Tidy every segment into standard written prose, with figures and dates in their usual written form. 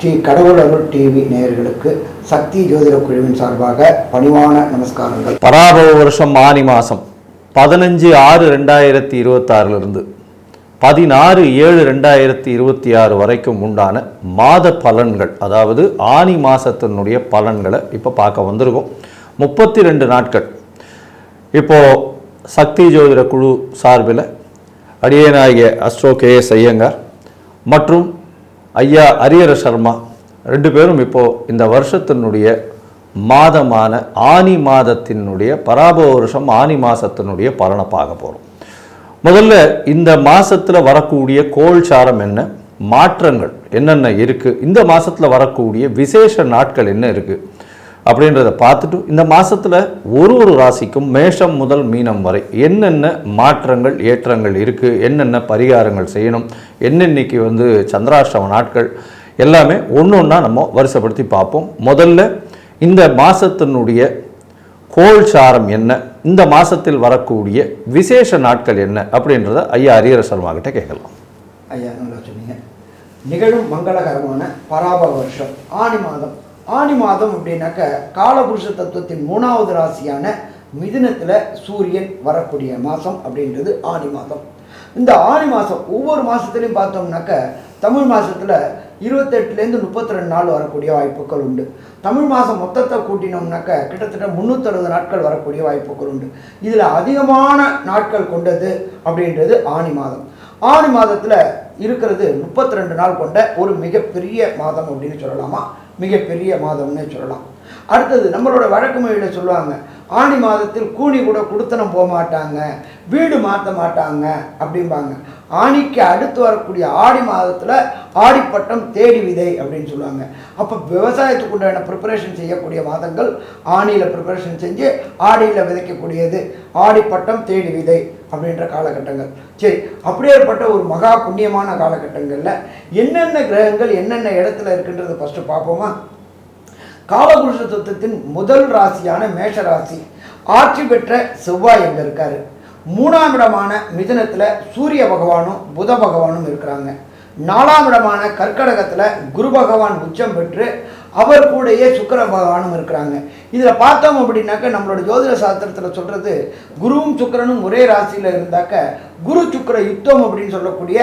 ஸ்ரீ கடவுள் அருள் டிவி நேயர்களுக்கு சக்தி ஜோதிட குழுவின் சார்பாக பணிவான நமஸ்காரங்கள். பராபவ வருஷம் ஆனி மாதம் 15/6/2026 16/7/2026 வரைக்கும் உண்டான மாத பலன்கள், அதாவது ஆனி மாதத்தினுடைய பலன்களை இப்போ பார்க்க வந்திருக்கோம். 32 நாட்கள் இப்போது சக்தி ஜோதிட குழு சார்பில் அடியேனாகிய அஸ்ட்ரோ KS ஐயங்கார் மற்றும் ஐயா ஹரிஹர சர்மா 2 பேரும் இப்போது இந்த வருஷத்தினுடைய மாதமான ஆனி மாதத்தினுடைய பராபவ வருஷம் ஆனி மாதத்தினுடைய பலனை பார்க்க போகிறோம். முதல்ல இந்த மாதத்தில் வரக்கூடிய கோல்சாரம் என்ன, மாற்றங்கள் என்னென்ன இருக்குது, இந்த மாதத்தில் வரக்கூடிய விசேஷ நாட்கள் என்ன இருக்குது அப்படின்றத பார்த்துட்டு இந்த மாதத்தில் ஒரு ராசிக்கும் மேஷம் முதல் மீனம் வரை என்னென்ன மாற்றங்கள் ஏற்றங்கள் இருக்குது, என்னென்ன பரிகாரங்கள் செய்யணும், என்னென்னைக்கு சந்திராஷ்டம நாட்கள் எல்லாமே ஒன்று ஒன்றா நம்ம வரிசைப்படுத்தி பார்ப்போம். முதல்ல இந்த மாதத்தினுடைய கோல்சாரம் என்ன, இந்த மாதத்தில் வரக்கூடிய விசேஷ நாட்கள் என்ன அப்படின்றத ஐயா ஹரிஹர சர்மா கிட்ட கேட்கலாம். ஐயா நல்லா சொன்னீங்க. நிகழும் மங்களகரமான பராபவ வருஷம் ஆனி மாதம் அப்படின்னாக்க காலபுருஷ தத்துவத்தின் 3வது ராசியான மிதுனத்தில் சூரியன் வரக்கூடிய மாதம் அப்படின்றது ஆனி மாதம். இந்த ஆனி மாதம் ஒவ்வொரு மாதத்துலையும் பார்த்தோம்னாக்க தமிழ் மாதத்தில் 28லேருந்து 32 நாள் வரக்கூடிய வாய்ப்புகள் உண்டு. தமிழ் மாதம் மொத்தத்தை கூட்டினோம்னாக்க கிட்டத்தட்ட 360 நாட்கள் வரக்கூடிய வாய்ப்புகள் உண்டு. இதில் அதிகமான நாட்கள் கொண்டது அப்படின்றது ஆனி மாதம். ஆனி மாதத்தில் இருக்கிறது 32 நாள் கொண்ட ஒரு மிகப்பெரிய மாதம் அப்படின்னு சொல்லலாமா, மிகப்பெரிய மாதம்னு சொல்லலாம். அடுத்தது நம்மளோட வழக்கு மொழியில் சொல்லுவாங்க, ஆனி மாதத்தில் கூனி கூட குடுத்தனம் போக மாட்டாங்க, வீடு மாற்ற மாட்டாங்க அப்படிம்பாங்க. ஆனிக்கு அடுத்து வரக்கூடிய ஆடி மாதத்தில் ஆடிப்பட்டம் தேடி விதை அப்படின்னு சொல்லுவாங்க. அப்போ விவசாயத்துக்கு உண்டான ப்ரிப்பரேஷன் செய்யக்கூடிய மாதங்கள் ஆனியில் ப்ரிப்பரேஷன் செஞ்சு ஆடியில் விதைக்கக்கூடியது ஆடிப்பட்டம் தேடி விதை அப்படின்ற காலகட்டங்கள். சரி, அப்படியேற்பட்ட ஒரு மகா புண்ணியமான காலகட்டங்களில் என்னென்ன கிரகங்கள் என்னென்ன இடத்துல இருக்குன்றதை ஃபஸ்ட்டு பார்ப்போமா. காலபுருஷ தத்துவத்தின் முதல் ராசியான மேஷ ராசி ஆட்சி பெற்ற செவ்வாய் எங்கே இருக்காரு. 3ஆம் இடமான மிதுனத்தில் சூரிய பகவானும் புத பகவானும் இருக்கிறாங்க. 4ஆம் இடமான கர்க்கடகத்தில் குரு பகவான் உச்சம் பெற்று அவர் கூடயே சுக்கிர பகவானும் இருக்கிறாங்க. இதில் பார்த்தோம் அப்படின்னாக்க நம்மளோட ஜோதிட சாஸ்திரத்தில் சொல்கிறது, குருவும் சுக்கிரனும் ஒரே ராசியில் இருந்தாக்க குரு சுக்கிர யுத்தம் அப்படின்னு சொல்லக்கூடிய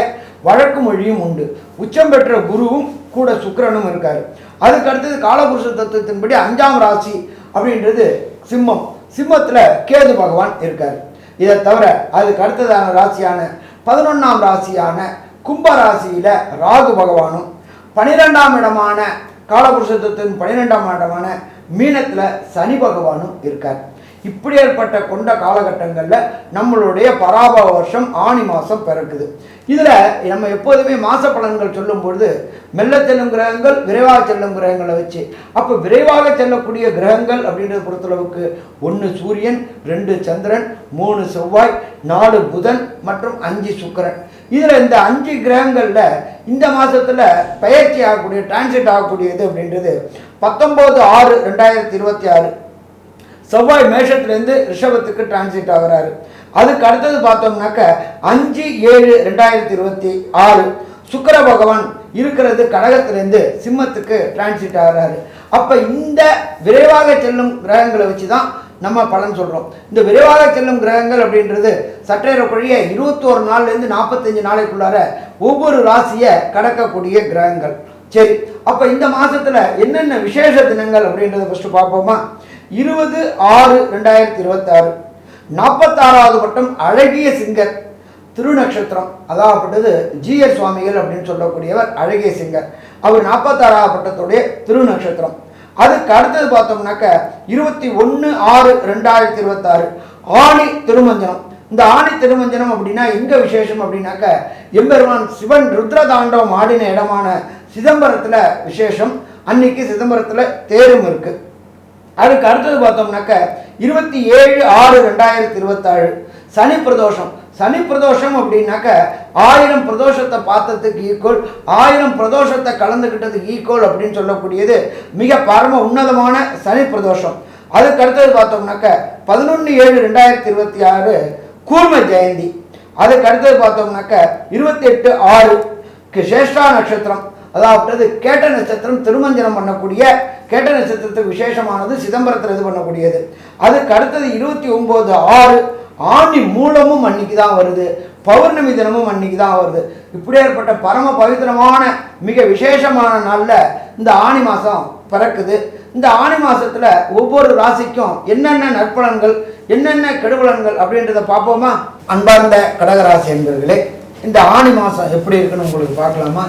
வழக்கு மொழியும் உண்டு. உச்சம் பெற்ற குருவும் கூட சுக்கிரனும் இருக்கார். அதுக்கு அடுத்தது காலபுருஷ தத்துவத்தின்படி 5ஆம் ராசி அப்படின்றது சிம்மம். சிம்மத்தில் கேது பகவான் இருக்கார். இதை தவிர அதுக்கு அடுத்ததான ராசியான 11ஆம் ராசியான கும்ப ராசியில் ராகு பகவானும் 12ஆம் இடமான காலபுருஷத்தின் 12ஆம் இடமான மீனத்தில் சனி பகவானும் இருக்கார். இப்படி ஏற்பட்ட கொண்ட காலகட்டங்களில் நம்மளுடைய பராபவ வருஷம் ஆனி மாதம் பிறக்குது. இதில் நம்ம எப்போதுமே மாத பலன்கள் சொல்லும் பொழுது மெல்ல செல்லும் கிரகங்கள், விரைவாக செல்லும் கிரகங்களை வச்சு, அப்போ விரைவாக செல்லக்கூடிய கிரகங்கள் அப்படின்றத பொறுத்தளவுக்கு 1 சூரியன், 2 சந்திரன், 3 செவ்வாய், 4 புதன் மற்றும் 5 சுக்கிரன். இதில் இந்த 5 கிரகங்களில் இந்த மாதத்தில் பயிற்சி ஆகக்கூடிய டிரான்சிட் ஆகக்கூடியது அப்படின்றது 19/6/2026 செவ்வாய் மேஷத்துலேருந்து ரிஷபத்துக்கு டிரான்சிட் ஆகிறாரு. அதுக்கு அடுத்தது பார்த்தோம்னாக்க 5/7/2026 சுக்கிர பகவான் இருக்கிறது கடகத்திலேருந்து சிம்மத்துக்கு டிரான்சிட் ஆகிறாரு. அப்போ இந்த விரைவாக செல்லும் கிரகங்களை வச்சு தான் நம்ம பலன் சொல்கிறோம். இந்த விரைவாக செல்லும் கிரகங்கள் அப்படின்றது சற்றேறக்குரிய 21 நாள்லேருந்து 45 நாளைக்குள்ளார ஒவ்வொரு ராசியை கடக்கக்கூடிய கிரகங்கள். சரி, அப்போ இந்த மாதத்தில் என்னென்ன விசேஷ தினங்கள் அப்படின்றத ஃபஸ்ட்டு பார்ப்போமா. 20/6/2026 46வது பட்டம் அழகிய சிங்கர் திருநக்ஷத்திரம், அதாகப்பட்டது GS சுவாமிகள் அப்படின்னு சொல்லக்கூடியவர் அழகிய சிங்கர். அவர் 46வது பட்டத்துடைய திருநக்ஷத்திரம். அதுக்கு அடுத்தது பார்த்தோம்னாக்க 21/6/2026 ஆணி திருமஞ்சனம். இந்த ஆணி திருமஞ்சனம் அப்படின்னா எங்க விசேஷம் அப்படின்னாக்க எம்பெருமான் சிவன் ருத்ரதாண்டவம் ஆடின இடமான சிதம்பரத்தில் விசேஷம். அன்னைக்கு சிதம்பரத்தில் தேரும் இருக்கு. அதுக்கு அடுத்தது பார்த்தோம்னாக்க 27/6/2027 சனி பிரதோஷம். சனி பிரதோஷம் அப்படின்னாக்க 1000 பிரதோஷத்தை பார்த்ததுக்கு ஈக்குவல், 1000 பிரதோஷத்தை கலந்துக்கிட்டதுக்கு ஈக்குவல் அப்படின்னு சொல்லக்கூடியது மிக பரம உன்னதமான சனி பிரதோஷம். அதுக்கு அடுத்தது பார்த்தோம்னாக்க 11/7/2026 கூர்ம ஜெயந்தி. அதுக்கு அடுத்தது பார்த்தோம்னாக்க 28/6 சேஷ்டா நட்சத்திரம், அதாவது கேட்ட நட்சத்திரம் திருமஞ்சனம் பண்ணக்கூடிய கேட்ட நட்சத்திரத்துக்கு விசேஷமானது சிதம்பரத்தில் இது பண்ணக்கூடியது. அதுக்கு அடுத்தது 29/6 ஆணி மூலமும் அன்னைக்கு தான் வருது, பௌர்ணமி தினமும் அன்னைக்கு தான் வருது. இப்படி ஏற்பட்ட பரம பவித்திரமான மிக விசேஷமான நாளில் இந்த ஆணி மாதம் பிறக்குது. இந்த ஆணி மாதத்தில் ஒவ்வொரு ராசிக்கும் என்னென்ன நற்பலன்கள் என்னென்ன கெடுபலன்கள் அப்படின்றத பார்ப்போமா? அன்பார்ந்த கடகராசி என்பர்களே, இந்த ஆணி மாதம் எப்படி இருக்குன்னு உங்களுக்கு பார்க்கலாமா?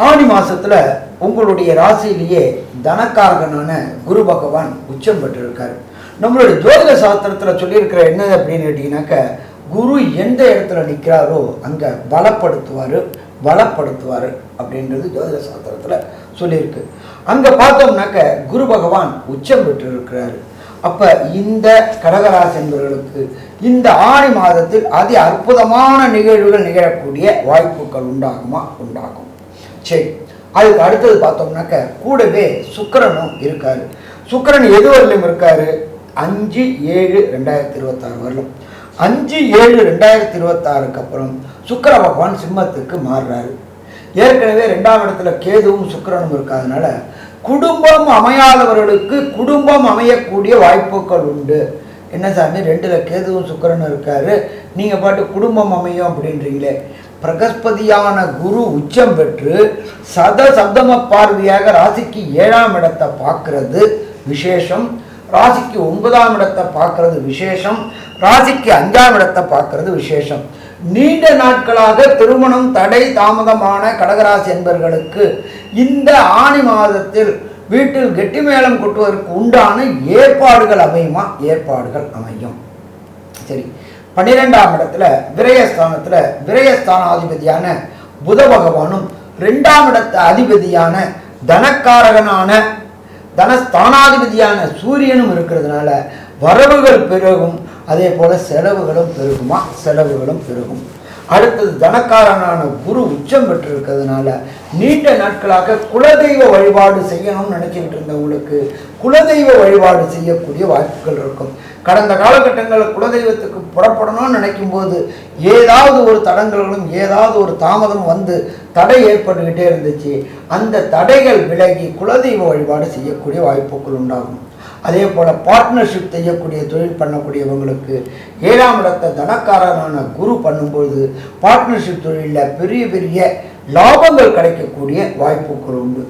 ஆணி மாதத்தில் உங்களுடைய ராசியிலேயே தனக்காரகனான குரு பகவான் உச்சம் பெற்றிருக்காரு. நம்மளுடைய ஜோதிட சாஸ்திரத்தில் சொல்லியிருக்கிற என்னது அப்படின்னு கேட்டிங்கனாக்க, குரு எந்த இடத்துல நிற்கிறாரோ அங்கே பலப்படுத்துவார் அப்படின்றது ஜோதிட சாஸ்திரத்தில் சொல்லியிருக்கு. அங்கே பார்த்தோம்னாக்க குரு பகவான் உச்சம் பெற்றிருக்கிறாரு. அப்போ இந்த கடகராசி என்பவர்களுக்கு இந்த ஆணி மாதத்தில் அதி அற்புதமான நிகழ்வுகள் நிகழக்கூடிய வாய்ப்புகள் உண்டாகும். சரி, அதுக்கு அடுத்தது பார்த்தோம்னாக்க கூடவே சுக்கிரனும் இருக்காரு. சுக்கிரன் எது வரலும் இருக்காரு? 5/7/2026 வரலும். 5/7/2026 அப்புறம் சுக்கிர பகவான் சிம்மத்துக்கு மாறுறாரு. ஏற்கனவே 2ஆம் இடத்துல கேதுவும் சுக்கிரனும் இருக்காதனால குடும்பம் அமையாதவர்களுக்கு குடும்பம் அமையக்கூடிய வாய்ப்புகள் உண்டு. என்ன சாமி 2ல் கேதுவும் சுக்கிரனும் இருக்காரு, நீங்கள் பாட்டு குடும்பம் அமையும் அப்படின்றீங்களே. பிரகஸ்பதியான குரு உச்சம் பெற்று சப்தம பார்வையாக ராசிக்கு 7ஆம் இடத்தை பார்க்கறது விசேஷம், ராசிக்கு 9ஆம் இடத்தை பார்க்கறது விசேஷம், ராசிக்கு 5ஆம் இடத்தை பார்க்கறது விசேஷம். நீண்ட நாட்களாக திருமணம் தடை தாமதமான கடகராசி என்பவர்களுக்கு இந்த ஆணி மாதத்தில் வீட்டில் கெட்டி மேளம் கொட்டுவதற்கு உண்டான ஏற்பாடுகள் அமையும். சரி, 12ஆம் இடத்துல விரயஸ்தானாதிபதியான புத பகவானும் 2ஆம் இடத்த அதிபதியான தனக்காரகனான தனஸ்தானாதிபதியான சூரியனும் இருக்கிறதுனால வரவுகள் பெருகும், அதே போல செலவுகளும் பெருகும். அடுத்தது தனக்காரனான குரு உச்சம் பெற்றிருக்கிறதுனால நீண்ட நாட்களாக குலதெய்வ வழிபாடு செய்யணும்னு நினைச்சிக்கிட்டு இருந்தவங்களுக்கு குலதெய்வ வழிபாடு செய்யக்கூடிய வாய்ப்புகள் இருக்கும். கடந்த காலகட்டங்களில் குலதெய்வத்துக்கு புறப்படணும்னு நினைக்கும் போது ஏதாவது ஒரு தடங்களும் ஏதாவது ஒரு தாமதம் வந்து தடை ஏற்பட்டுக்கிட்டே இருந்துச்சு. அந்த தடைகள் விலகி குலதெய்வ வழிபாடு செய்யக்கூடிய வாய்ப்புகள் உண்டாகும். அதே போல் பார்ட்னர்ஷிப் செய்யக்கூடிய தொழில் பண்ணக்கூடியவங்களுக்கு 7ஆம் இடத்தை தனக்காரனான குரு பண்ணும்போது பார்ட்னர்ஷிப் தொழிலில் பெரிய லாபங்கள் கிடைக்கக்கூடிய வாய்ப்புகள் உண்டு.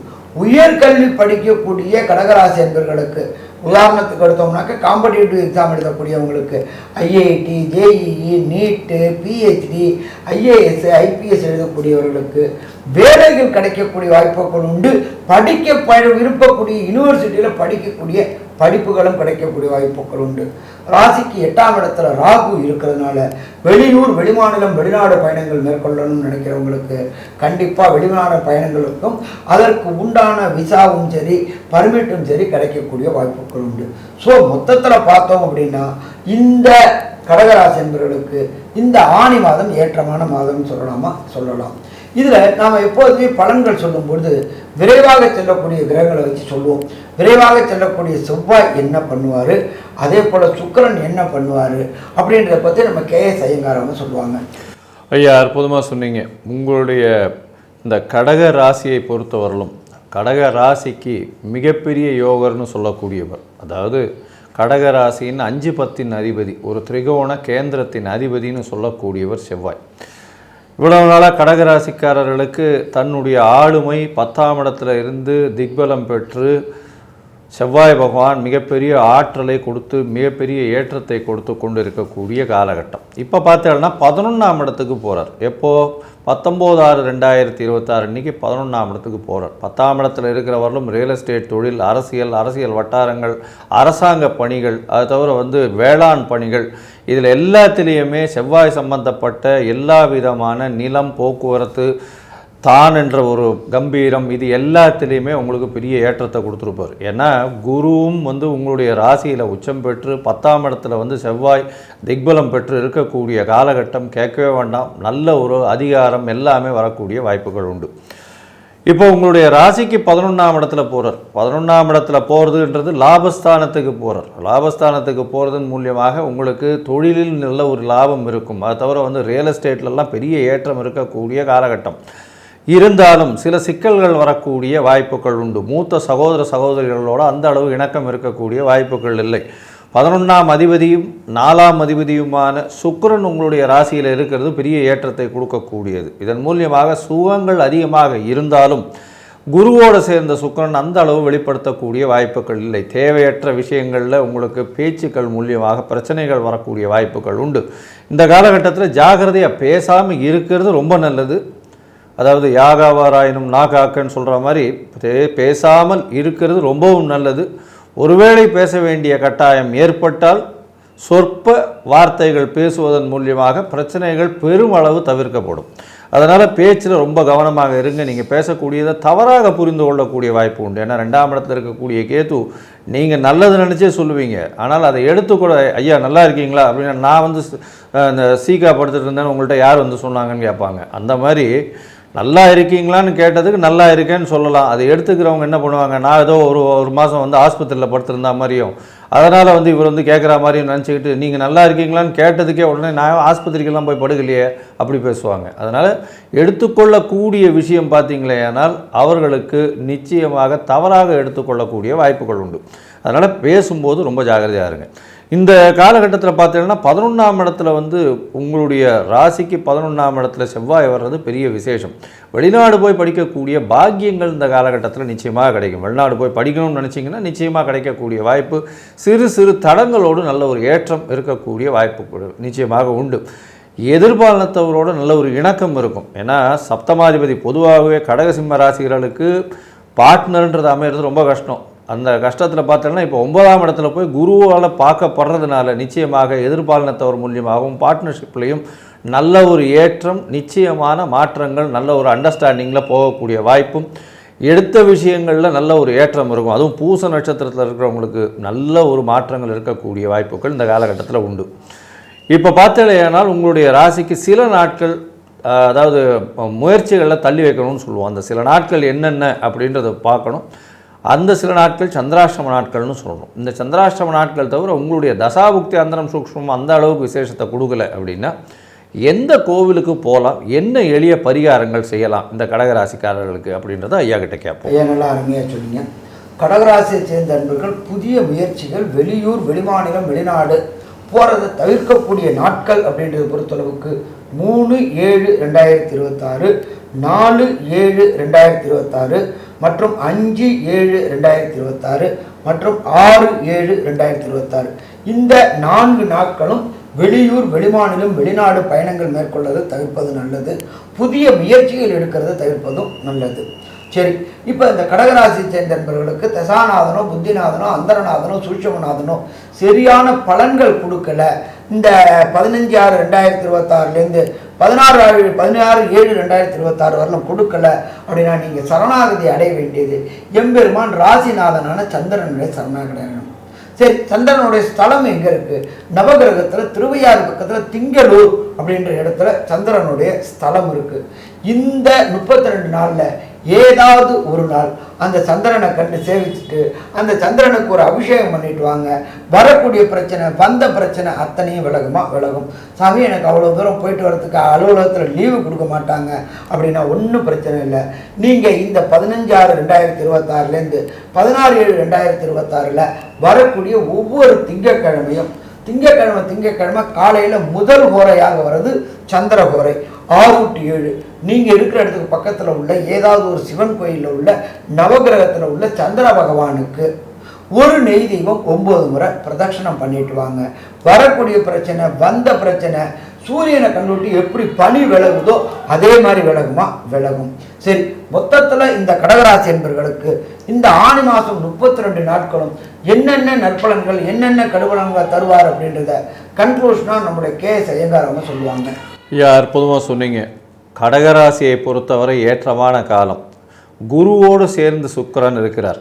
உயர்கல்வி படிக்கக்கூடிய கடகராசி என்பவர்களுக்கு உதாரணத்துக்கு எடுத்தோம்னாக்க காம்படிட்டிவ் எக்ஸாம் எழுதக்கூடியவங்களுக்கு ஐஐடி, ஜேஇஇ, நீட்டு, பிஹெச்டி, ஐஏஎஸ், ஐபிஎஸ் எழுதக்கூடியவர்களுக்கு வேலைகள் கிடைக்கக்கூடிய வாய்ப்புகள் உண்டு. விருப்பக்கூடிய யூனிவர்சிட்டியில் படிக்கக்கூடிய படிப்புகளும் கிடைக்கக்கூடிய வாய்ப்புகள் உண்டு. ராசிக்கு 8ஆம் இடத்துல ராகு இருக்கிறதுனால வெளியூர், வெளிமாநிலம், வெளிநாடு பயணங்கள் மேற்கொள்ளணும்னு நினைக்கிறவங்களுக்கு கண்டிப்பாக வெளிநாடு பயணங்களுக்கும் அதற்கு உண்டான விசாவும் சரி பர்மிட்டும் சரி கிடைக்கக்கூடிய வாய்ப்புகள் உண்டு. ஸோ மொத்தத்தில் பார்த்தோம் அப்படின்னா இந்த கடகராசி என்பவர்களுக்கு இந்த ஆணி மாதம் ஏற்றமான மாதம்னு சொல்லலாம். இதில் நாம் எப்போதுமே பலன்கள் சொல்லும்பொழுது விரைவாக செல்லக்கூடிய கிரகங்களை வச்சு சொல்லுவோம். விரைவாக செல்லக்கூடிய செவ்வாய் என்ன பண்ணுவார், அதே போல் சுக்கிரன் என்ன பண்ணுவார் அப்படின்றத பற்றி நம்ம கேஎஸ் ஐயங்காரவங்க சொல்லுவாங்க. ஐயா, அற்புதமாக சொன்னீங்க. உங்களுடைய இந்த கடக ராசியை பொறுத்தவரையிலும் கடக ராசிக்கு மிகப்பெரிய யோகர்னு சொல்லக்கூடியவர், அதாவது கடக ராசியின் 5/10 அதிபதி, ஒரு திரிகோண கேந்திரத்தின் அதிபதினு சொல்லக்கூடியவர் செவ்வாய். இவ்வளவு நாளாக கடகராசிக்காரர்களுக்கு தன்னுடைய ஆளுமை 10ஆம் இடத்துல இருந்து திக்பலம் பெற்று செவ்வாய் பகவான் மிகப்பெரிய ஆற்றலை கொடுத்து மிகப்பெரிய ஏற்றத்தை கொடுத்து கொண்டு இருக்கக்கூடிய காலகட்டம். இப்போ பார்த்தீங்கன்னா 11ஆம் இடத்துக்கு போகிறார். எப்போது? 19/6/2026 அன்றைக்கி 11ஆம் இடத்துக்கு போகிறார். 10ஆம் இடத்துல இருக்கிறவர்களும் ரியல் எஸ்டேட் தொழில், அரசியல் வட்டாரங்கள், அரசாங்க பணிகள், அது தவிர வேளாண் பணிகள், இதில் எல்லாத்திலேயுமே செவ்வாய் சம்பந்தப்பட்ட எல்லா விதமான நிலம், போக்குவரத்து, தான் என்ற ஒரு கம்பீரம், இது எல்லாத்திலையுமே உங்களுக்கு பெரிய ஏற்றத்தை கொடுத்துருப்பார். ஏன்னா குருவும் உங்களுடைய ராசியில் உச்சம் பெற்று 10ஆம் இடத்துல செவ்வாய் திக்பலம் பெற்று இருக்கக்கூடிய காலகட்டம் கேட்கவே வேண்டாம். நல்ல ஒரு அதிகாரம் எல்லாமே வரக்கூடிய வாய்ப்புகள் உண்டு. இப்போ உங்களுடைய ராசிக்கு 11ஆம் இடத்துல போகிறார். 11ஆம் இடத்துல போகிறதுன்றது லாபஸ்தானத்துக்கு போகிறார். லாபஸ்தானத்துக்கு போகிறதன் மூலியமாக உங்களுக்கு தொழிலில் நல்ல ஒரு லாபம் இருக்கும். அது தவிர ரியல் எஸ்டேட்லலாம் பெரிய ஏற்றம் இருக்கக்கூடிய காலகட்டம். இருந்தாலும் சில சிக்கல்கள் வரக்கூடிய வாய்ப்புகள் உண்டு. மூத்த சகோதர சகோதரிகளோட அந்த அளவு இணக்கம் இருக்கக்கூடிய வாய்ப்புகள் இல்லை. 11ஆம் அதிபதியும் 4ஆம் அதிபதியுமான சுக்கிரன் உங்களுடைய ராசியில் இருக்கிறது பெரிய ஏற்றத்தை கொடுக்கக்கூடியது. இதன் மூலியமாக சுகங்கள் அதிகமாக இருந்தாலும் குருவோடு சேர்ந்த சுக்கிரன் அந்த அளவு வெளிப்படுத்தக்கூடிய வாய்ப்புகள் இல்லை. தேவையற்ற விஷயங்களில் உங்களுக்கு பேச்சுக்கள் மூலியமாக பிரச்சனைகள் வரக்கூடிய வாய்ப்புகள் உண்டு. இந்த காலகட்டத்தில் ஜாகிரதையாக பேசாமல் இருக்கிறது ரொம்ப நல்லது. அதாவது யாகாவாராயினும் நாகாக்கன்னு சொல்கிற மாதிரி பேசாமல் இருக்கிறது ரொம்பவும் நல்லது. ஒருவேளை பேச வேண்டிய கட்டாயம் ஏற்பட்டால் சொற்ப வார்த்தைகள் பேசுவதன் மூலியமாக பிரச்சனைகள் பெருமளவு தவிர்க்கப்படும். அதனால் பேச்சில் ரொம்ப கவனமாக இருங்க. நீங்கள் பேசக்கூடியதை தவறாக புரிந்து கொள்ளக்கூடிய வாய்ப்பு உண்டு. ஏன்னா 2ஆம் இடத்துல இருக்கக்கூடிய கேது நீங்கள் நல்லது நினச்சே சொல்லுவீங்க, ஆனால் அதை எடுத்துக்கூட ஐயா நல்லா இருக்கீங்களா அப்படின்னு நான் வந்து இந்த சீக்கா படுத்துட்டு இருந்தேன்னு உங்கள்கிட்ட யார் வந்து சொன்னாங்கன்னு கேட்பாங்க. அந்த மாதிரி நல்லா இருக்கீங்களான்னு கேட்டதுக்கு நல்லா இருக்கேன்னு சொல்லலாம். அதை எடுத்துக்கிறவங்க என்ன பண்ணுவாங்க, நான் ஏதோ ஒரு மாதம் வந்து ஆஸ்பத்திரியில் படுத்திருந்தா மாதிரியும் அதனால் வந்து இவர் வந்து கேட்குற மாதிரியும் நினச்சிக்கிட்டு நீங்கள் நல்லா இருக்கீங்களான்னு கேட்டதுக்கே உடனே நான் ஆஸ்பத்திரிக்கெல்லாம் போய் படுக்கலையே அப்படி பேசுவாங்க. அதனால் எடுத்துக்கொள்ளக்கூடிய விஷயம் பார்த்தீங்களே ஆனால் அவர்களுக்கு நிச்சயமாக தவறாக எடுத்துக்கொள்ளக்கூடிய வாய்ப்புகள் உண்டு. அதனால் பேசும்போது ரொம்ப ஜாகிரதையாக இருங்க. இந்த காலகட்டத்தில் பார்த்தீங்கன்னா 11ஆம் இடத்துல வந்து உங்களுடைய ராசிக்கு 11ஆம் இடத்துல செவ்வாய் வர்றது பெரிய விசேஷம். வெளிநாடு போய் படிக்கக்கூடிய பாக்கியங்கள் இந்த காலகட்டத்தில் நிச்சயமாக கிடைக்கும். வெளிநாடு போய் படிக்கணும்னு நினச்சிங்கன்னா நிச்சயமாக கிடைக்கக்கூடிய வாய்ப்பு, சிறு சிறு தடங்களோடு நல்ல ஒரு ஏற்றம் இருக்கக்கூடிய வாய்ப்பு நிச்சயமாக உண்டு. எதிர்பாலனத்தவரோட நல்ல ஒரு இணக்கம் இருக்கும். ஏன்னா சப்தமாதிபதி பொதுவாகவே கடகசிம்ம ராசிகளுக்கு பார்ட்னர்ன்றது அமைகிறது ரொம்ப கஷ்டம். அந்த கஷ்டத்தில் பார்த்தோன்னா இப்போ 9ஆம் இடத்துல போய் குருவால் பார்க்கப்படுறதுனால நிச்சயமாக எதிர்பாலனத்தவர் மூலியமாகவும் பார்ட்னர்ஷிப்லேயும் நல்ல ஒரு ஏற்றம், நிச்சயமான மாற்றங்கள், நல்ல ஒரு அண்டர்ஸ்டாண்டிங்கில் போகக்கூடிய வாய்ப்பும், எடுத்த விஷயங்களில் நல்ல ஒரு ஏற்றம் இருக்கும். அதுவும் பூச நட்சத்திரத்தில் இருக்கிறவங்களுக்கு நல்ல ஒரு மாற்றங்கள் இருக்கக்கூடிய வாய்ப்புகள் இந்த காலகட்டத்தில் உண்டு. இப்போ பார்த்தீங்கன்னா உங்களுடைய ராசிக்கு சில நாட்கள் அதாவது முயற்சிகளில் தள்ளி வைக்கணும்னு சொல்லுவோம். அந்த சில நாட்கள் என்னென்ன அப்படின்றத பார்க்கணும். அந்த சில நாட்கள் சந்திராஷ்டம நாட்கள்னு சொல்லணும். இந்த சந்திராஷ்டம நாட்கள் தவிர உங்களுடைய தசாபுக்தி அந்தரம் சூக்ஷ்மம் அந்த அளவுக்கு விசேஷத்தை கொடுக்கல அப்படின்னா எந்த கோவிலுக்கு போகலாம், என்ன எளிய பரிகாரங்கள் செய்யலாம் இந்த கடகராசிக்காரர்களுக்கு அப்படின்றத ஐயா கிட்ட கேட்போம். ஐயா நல்லா அருமையாக சொன்னீங்க. கடகராசியை சேர்ந்த அன்பர்கள் புதிய முயற்சிகள், வெளியூர் வெளிமாநிலம் வெளிநாடு போகிறத தவிர்க்கக்கூடிய நாட்கள் அப்படின்றத பொறுத்தளவுக்கு 3/7/2026, 4/7/2026 மற்றும் 5/7/2026 மற்றும் 6/7/2026 இந்த 4 நாட்களும் வெளியூர் வெளிமாநிலம் வெளிநாடு பயணங்கள் மேற்கொள்வதை தவிர்ப்பது நல்லது. புதிய முயற்சிகள் எடுக்கிறத தவிர்ப்பதும் நல்லது. சரி, இப்போ இந்த கடகராசி சேர்ந்த நண்பர்களுக்கு தசாநாதனோ புத்திநாதனோ அந்தரநாதனோ சூட்சமநாதனோ சரியான பலன்கள் கொடுக்கல. இந்த 15/6/2026 16/7/2026 வரலும் கொடுக்கல அப்படின்னா நீங்கள் சரணாகதி அடைய வேண்டியது எம்பெருமான் ராசிநாதனான சந்திரனுடைய சரணாகதி அடையணும். சரி, சந்திரனுடைய ஸ்தலம் எங்கே இருக்குது? நவகிரகத்தில் திருவையாறு பக்கத்தில் திங்களூர் அப்படின்ற இடத்துல சந்திரனுடைய ஸ்தலம் இருக்குது. இந்த 32 நாளில் ஏதாவது ஒரு நாள் அந்த சந்திரனை கண்டு சேவிச்சுட்டு அந்த சந்திரனுக்கு ஒரு அபிஷேகம் பண்ணிட்டு வாங்க. வரக்கூடிய பிரச்சனை, வந்த பிரச்சனை அத்தனையும் விலகும். சாமி எனக்கு அவ்வளோ தூரம் போயிட்டு வரதுக்கு அலுவலகத்தில் லீவு கொடுக்க மாட்டாங்க அப்படின்னா ஒன்றும் பிரச்சனை இல்லை. நீங்கள் இந்த 15/6/2026 16/7/2026 வரக்கூடிய ஒவ்வொரு திங்கட்கிழமையும் திங்கக்கிழமை காலையில் முதல் ஹோரையாக வர்றது சந்திர ஹோரை 6 to 7. நீங்கள் இருக்கிற இடத்துக்கு பக்கத்தில் உள்ள ஏதாவது ஒரு சிவன் கோயிலில் உள்ள நவகிரகத்தில் உள்ள சந்திர பகவானுக்கு ஒரு நெய் தெய்வம் 9 முறை பிரதட்சணம் பண்ணிட்டு வாங்க. வரக்கூடிய பிரச்சனை, வந்த பிரச்சனை, சூரியனை கண்டுவிட்டு எப்படி பனி விலகுதோ அதே மாதிரி விலகும். சரி, மொத்தத்தில் இந்த கடகராசி என்பவர்களுக்கு இந்த ஆணி மாதம் 32 நாட்களும் என்னென்ன நற்பலன்கள், என்னென்ன கடுபலன்களை தருவார் அப்படின்றத கன்க்ளூஷனாக நம்முடைய கேஎஸ் ஐயங்காரவங்க சொல்லுவாங்க. அற்புதமாக சொன்னீங்க. கடகராசியை பொறுத்தவரை ஏற்றமான காலம். குருவோடு சேர்ந்து சுக்கிரன் இருக்கிறார்.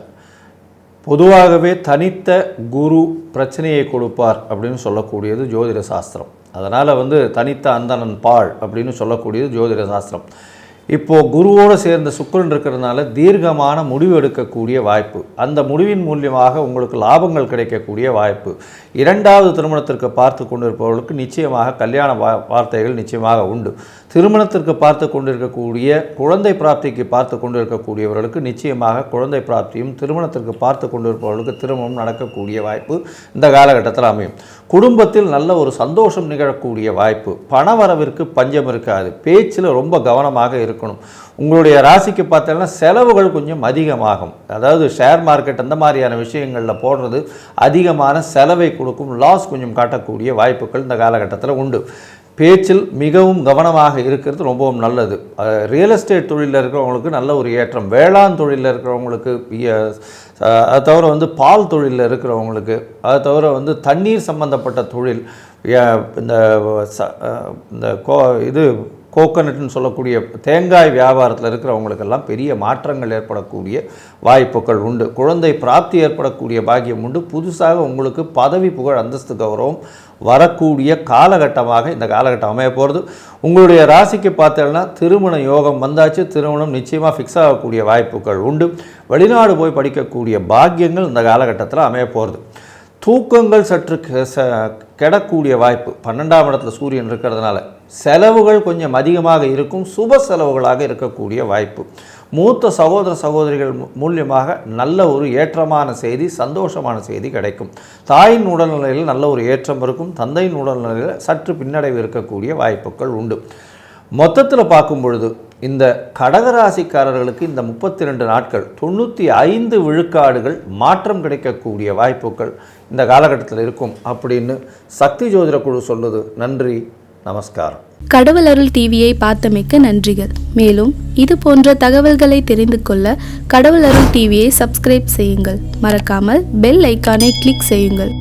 பொதுவாகவே தனித்த குரு பிரச்சனையை கொடுப்பார் அப்படின்னு சொல்லக்கூடியது ஜோதிட சாஸ்திரம். அதனால் தனித்த அந்தணன் பாழ் அப்படின்னு சொல்லக்கூடியது ஜோதிட சாஸ்திரம். இப்போது குருவோடு சேர்ந்த சுக்கிரன் இருக்கிறதுனால தீர்க்கமான முடிவு எடுக்கக்கூடிய வாய்ப்பு, அந்த முடிவின் மூலியமாக உங்களுக்கு லாபங்கள் கிடைக்கக்கூடிய வாய்ப்பு. இரண்டாவது திருமணத்திற்கு பார்த்து கொண்டிருப்பவர்களுக்கு நிச்சயமாக கல்யாண வார்த்தைகள் நிச்சயமாக உண்டு. திருமணத்திற்கு பார்த்து கொண்டிருக்கக்கூடிய குழந்தை பிராப்திக்கு பார்த்து கொண்டிருக்கக்கூடியவர்களுக்கு நிச்சயமாக குழந்தை பிராப்தியும், திருமணத்திற்கு பார்த்து கொண்டிருப்பவர்களுக்கு திருமணம் நடக்கக்கூடிய வாய்ப்பு இந்த காலகட்டத்தில் அமையும். குடும்பத்தில் நல்ல ஒரு சந்தோஷம் நிகழக்கூடிய வாய்ப்பு. பணவரவிற்கு பஞ்சம் இருக்காது. பேச்சில் ரொம்ப கவனமாக இருக்கணும். உங்களுடைய ராசிக்கு பார்த்தீங்கன்னா செலவுகள் கொஞ்சம் அதிகமாகும். அதாவது ஷேர் மார்க்கெட் அந்த மாதிரியான விஷயங்களில் போடுறது அதிகமான செலவை கொடுக்கும், லாஸ் கொஞ்சம் காட்டக்கூடிய வாய்ப்புகள் இந்த காலகட்டத்தில் உண்டு. பேச்சில் மிகவும் கவனமாக இருக்கிறது ரொம்பவும் நல்லது. ரியல் எஸ்டேட் தொழிலில் இருக்கிறவங்களுக்கு நல்ல ஒரு ஏற்றம், வேளாண் தொழிலில் இருக்கிறவங்களுக்கு, அதை தவிர பால் தொழிலில் இருக்கிறவங்களுக்கு, அதை தவிர தண்ணீர் சம்பந்தப்பட்ட தொழில், இந்த கோகனட்னு சொல்லக்கூடிய தேங்காய் வியாபாரத்தில் இருக்கிறவங்களுக்கெல்லாம் பெரிய மாற்றங்கள் ஏற்படக்கூடிய வாய்ப்புகள் உண்டு. குழந்தை பிராப்தி ஏற்படக்கூடிய பாக்கியம் உண்டு. புதுசாக உங்களுக்கு பதவி, புகழ், அந்தஸ்து, கௌரவம் வரக்கூடிய காலகட்டமாக இந்த காலகட்டம் அமைய போகிறது. உங்களுடைய ராசிக்கு பார்த்தீங்கன்னா திருமண யோகம் வந்தாச்சு. திருமணம் நிச்சயமாக ஃபிக்ஸ் ஆகக்கூடிய வாய்ப்புகள் உண்டு. வெளிநாடு போய் படிக்கக்கூடிய பாக்கியங்கள் இந்த காலகட்டத்தில் அமைய போகிறது. தூக்கங்கள் சற்று கெடக்கூடிய வாய்ப்பு. 12ஆம் இடத்துல சூரியன் இருக்கிறதுனால செலவுகள் கொஞ்சம் அதிகமாக இருக்கும். சுப செலவுகளாக இருக்கக்கூடிய வாய்ப்பு. மூத்த சகோதர சகோதரிகள் மூலியமாக நல்ல ஒரு ஏற்றமான செய்தி, சந்தோஷமான செய்தி கிடைக்கும். தாயின் உடல்நிலையில் நல்ல ஒரு ஏற்றம் இருக்கும். தந்தையின் உடல்நிலையில் சற்று பின்னடைவு இருக்கக்கூடிய வாய்ப்புகள் உண்டு. மொத்தத்தில் பார்க்கும் பொழுது இந்த கடகராசிக்காரர்களுக்கு இந்த 32 நாட்கள் 95 விழுக்காடுகள் மாற்றம் கிடைக்கக்கூடிய வாய்ப்புகள் இந்த காலகட்டத்தில் இருக்கும் அப்படின்னு சக்தி ஜோதிட குழு சொல்லுது. நன்றி, நமஸ்காரம். கடவுள் அருள் டிவியை பார்த்தமைக்க நன்றிகள். மேலும் இது போன்ற தகவல்களை தெரிந்து கொள்ள கடவுள் அருள் டிவியை சப்ஸ்கிரைப் செய்யுங்கள். மறக்காமல் பெல் ஐக்கானை கிளிக் செய்யுங்கள்.